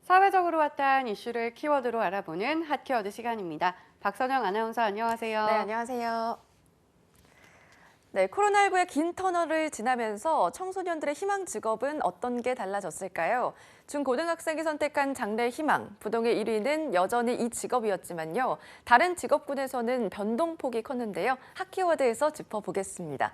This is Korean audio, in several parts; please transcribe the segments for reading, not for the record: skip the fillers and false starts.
사회적으로 핫한 이슈를 키워드로 알아보는 핫키워드 시간입니다. 박선영 아나운서 안녕하세요. 네, 안녕하세요. 네, 코로나19의 긴 터널을 지나면서 청소년들의 희망 직업은 어떤 게 달라졌을까요? 중고등학생이 선택한 장래 희망, 부동의 1위는 여전히 이 직업이었지만요. 다른 직업군에서는 변동폭이 컸는데요. 핫키워드에서 짚어보겠습니다.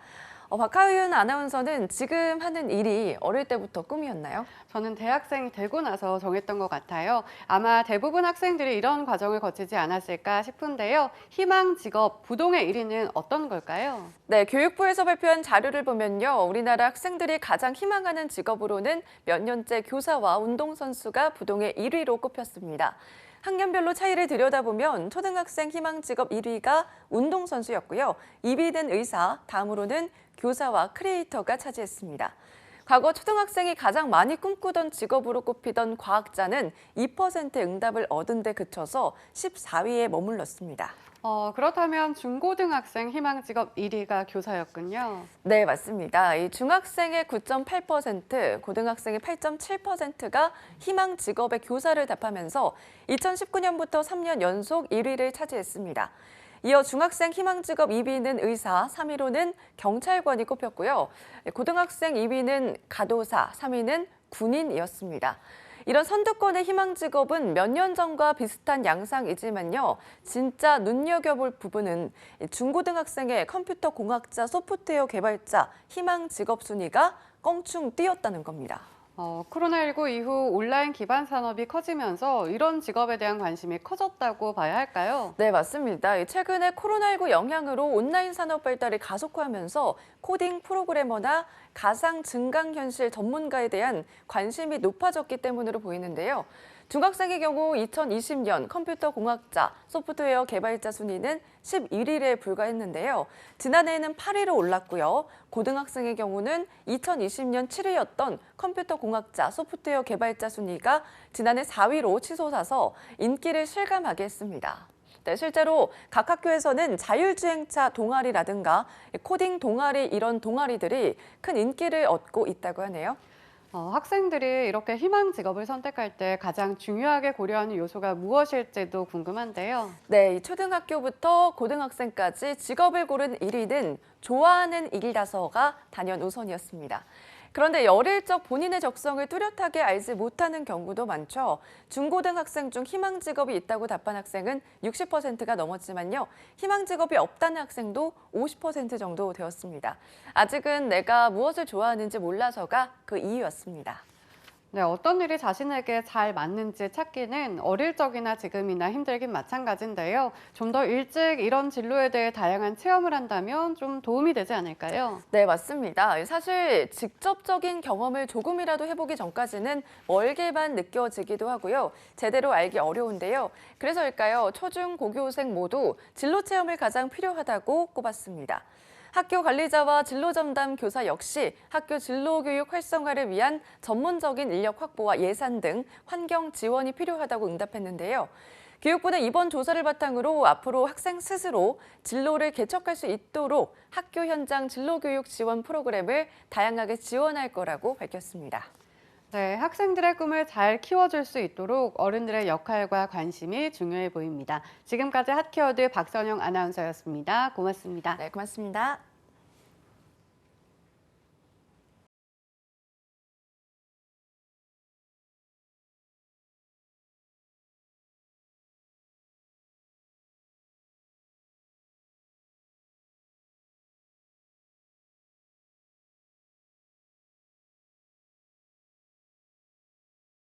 박하윤 아나운서는 지금 하는 일이 어릴 때부터 꿈이었나요? 저는 대학생이 되고 나서 정했던 것 같아요. 아마 대부분 학생들이 이런 과정을 거치지 않았을까 싶은데요. 희망 직업, 부동의 1위는 어떤 걸까요? 네, 교육부에서 발표한 자료를 보면요. 우리나라 학생들이 가장 희망하는 직업으로는 몇 년째 교사와 운동선수가 부동의 1위로 꼽혔습니다. 학년별로 차이를 들여다보면 초등학생 희망 직업 1위가 운동선수였고요. 2위는 의사, 다음으로는 교사와 크리에이터가 차지했습니다. 과거 초등학생이 가장 많이 꿈꾸던 직업으로 꼽히던 과학자는 2%의 응답을 얻은 데 그쳐서 14위에 머물렀습니다. 그렇다면 중고등학생 희망 직업 1위가 교사였군요. 네, 맞습니다. 이 중학생의 9.8%, 고등학생의 8.7%가 희망 직업의 교사를 답하면서 2019년부터 3년 연속 1위를 차지했습니다. 이어 중학생 희망 직업 2위는 의사, 3위로는 경찰관이 꼽혔고요. 고등학생 2위는 가도사, 3위는 군인이었습니다. 이런 선두권의 희망 직업은 몇 년 전과 비슷한 양상이지만요. 진짜 눈여겨볼 부분은 중고등학생의 컴퓨터 공학자, 소프트웨어 개발자 희망 직업 순위가 껑충 뛰었다는 겁니다. 코로나19 이후 온라인 기반 산업이 커지면서 이런 직업에 대한 관심이 커졌다고 봐야 할까요? 네, 맞습니다. 최근에 코로나19 영향으로 온라인 산업 발달이 가속화하면서 코딩 프로그래머나 가상 증강현실 전문가에 대한 관심이 높아졌기 때문으로 보이는데요. 중학생의 경우 2020년 컴퓨터 공학자, 소프트웨어 개발자 순위는 11위에 불과했는데요. 지난해에는 8위로 올랐고요. 고등학생의 경우는 2020년 7위였던 컴퓨터 공학자, 소프트웨어 개발자 순위가 지난해 4위로 치솟아서 인기를 실감하게 했습니다. 네, 실제로 각 학교에서는 자율주행차 동아리라든가 코딩 동아리 이런 동아리들이 큰 인기를 얻고 있다고 하네요. 학생들이 이렇게 희망 직업을 선택할 때 가장 중요하게 고려하는 요소가 무엇일지도 궁금한데요. 네, 이 초등학교부터 고등학생까지 직업을 고른 1위는 좋아하는 일이라서가 단연 우선이었습니다. 그런데 어릴 적 본인의 적성을 뚜렷하게 알지 못하는 경우도 많죠. 중고등학생 중 희망 직업이 있다고 답한 학생은 60%가 넘었지만요. 희망 직업이 없다는 학생도 50% 정도 되었습니다. 아직은 내가 무엇을 좋아하는지 몰라서가 그 이유였습니다. 네, 어떤 일이 자신에게 잘 맞는지 찾기는 어릴 적이나 지금이나 힘들긴 마찬가지인데요. 좀 더 일찍 이런 진로에 대해 다양한 체험을 한다면 좀 도움이 되지 않을까요? 네, 맞습니다. 사실 직접적인 경험을 조금이라도 해보기 전까지는 멀게만 느껴지기도 하고요. 제대로 알기 어려운데요. 그래서일까요? 초중 고교생 모두 진로 체험을 가장 필요하다고 꼽았습니다. 학교 관리자와 진로 전담 교사 역시 학교 진로 교육 활성화를 위한 전문적인 인력 확보와 예산 등 환경 지원이 필요하다고 응답했는데요. 교육부는 이번 조사를 바탕으로 앞으로 학생 스스로 진로를 개척할 수 있도록 학교 현장 진로교육 지원 프로그램을 다양하게 지원할 거라고 밝혔습니다. 네, 학생들의 꿈을 잘 키워줄 수 있도록 어른들의 역할과 관심이 중요해 보입니다. 지금까지 핫키워드 박선영 아나운서였습니다. 고맙습니다. 네, 고맙습니다.